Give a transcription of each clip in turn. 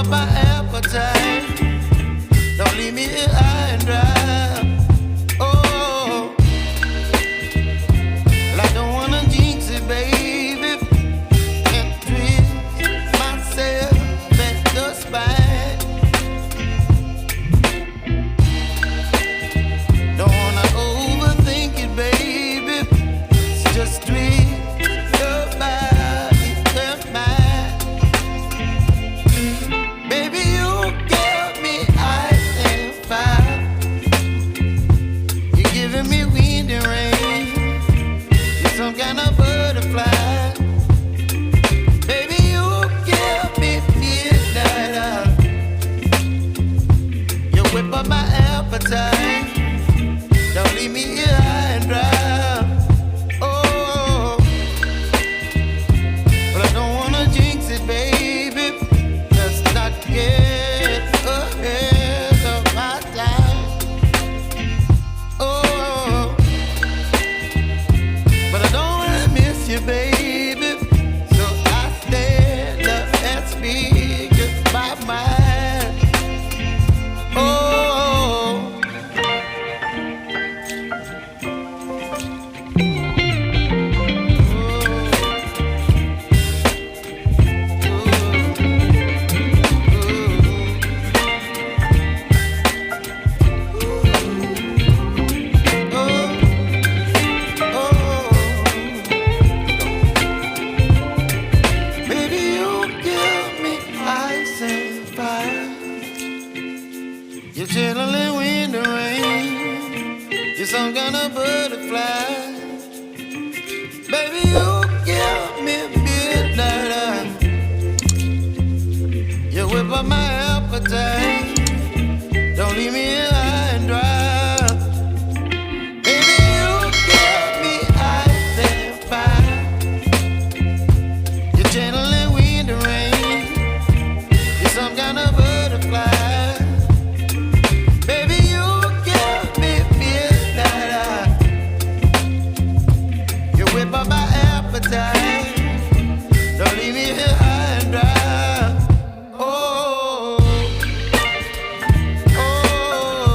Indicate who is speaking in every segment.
Speaker 1: up my appetite. Don't leave me here high and dry. Oh, well, I don't wanna jinx it, baby, and twist myself at the spine. Don't wanna overthink it, baby. It's just twist your body and mine. Baby, you give me ice and fire. You're giving me wind and rain. You're some kind of butterfly. Baby, you give me midnight. You whip up my appetite. Don't leave me here high and dry. Oh, but I don't wanna jinx it, baby. Let's not get ahead of my time. Oh, but I don't wanna miss you, baby. So I stand up and speak my mind. Oh. You're chilling wind and rain. You're some kind of butterfly. Baby, you give me midnight. You whip up my appetite. Don't leave me here high and dry. Baby, you give me ice and fire. You're channeling wind and rain. You're some kind of butterfly. Whip up my appetite. Don't leave me here high and dry. Oh, oh,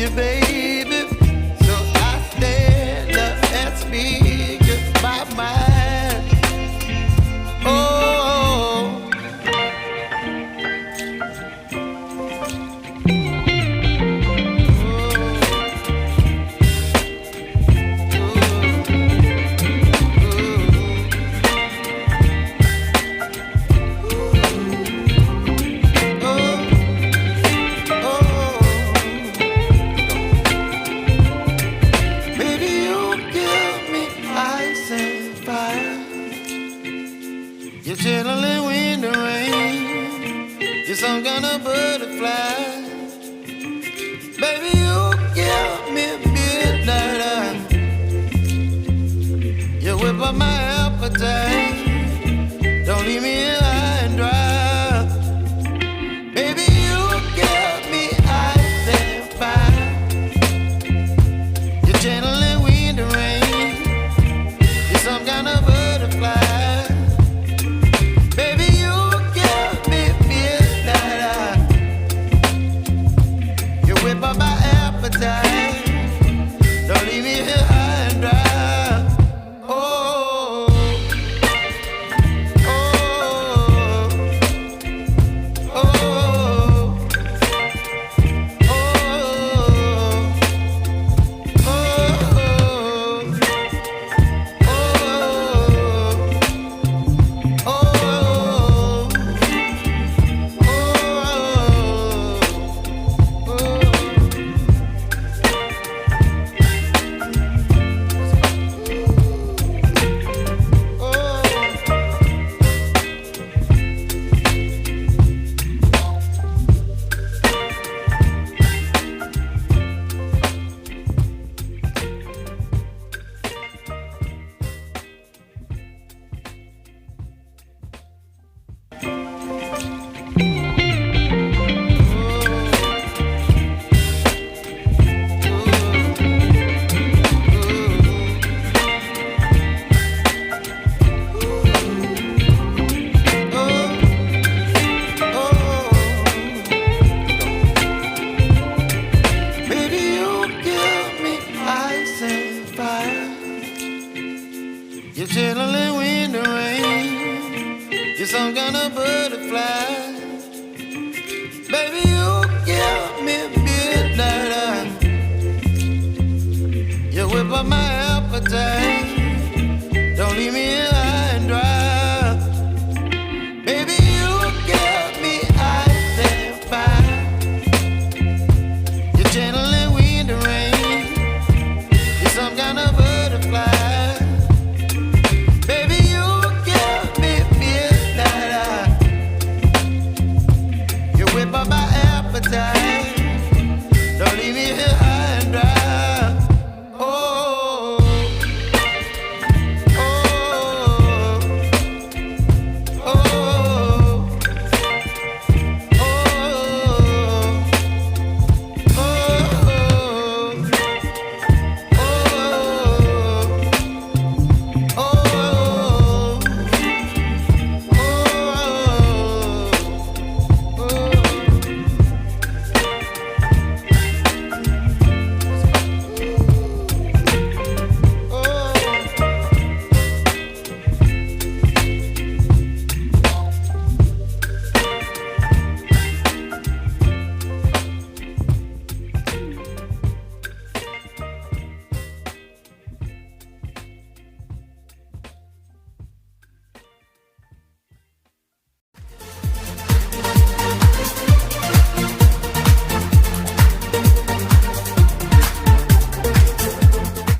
Speaker 1: you, baby. So I stand up and speak my mind. Oh, baby, you give me ice and fire. You're chilling wind and rain. You're some kind of butterfly. Baby, you give me midnight. You whip up my appetite. Don't leave me here high and dry. Baby, you give me ice and fire. You're channeling wind and rain. You're some kind of butterfly. Baby, you give me midnight. You whip up my appetite. Don't leave me here high and dry. Oh, oh, oh, oh, baby, you give me ice and fire. You're chilling wind and rain. You're some kind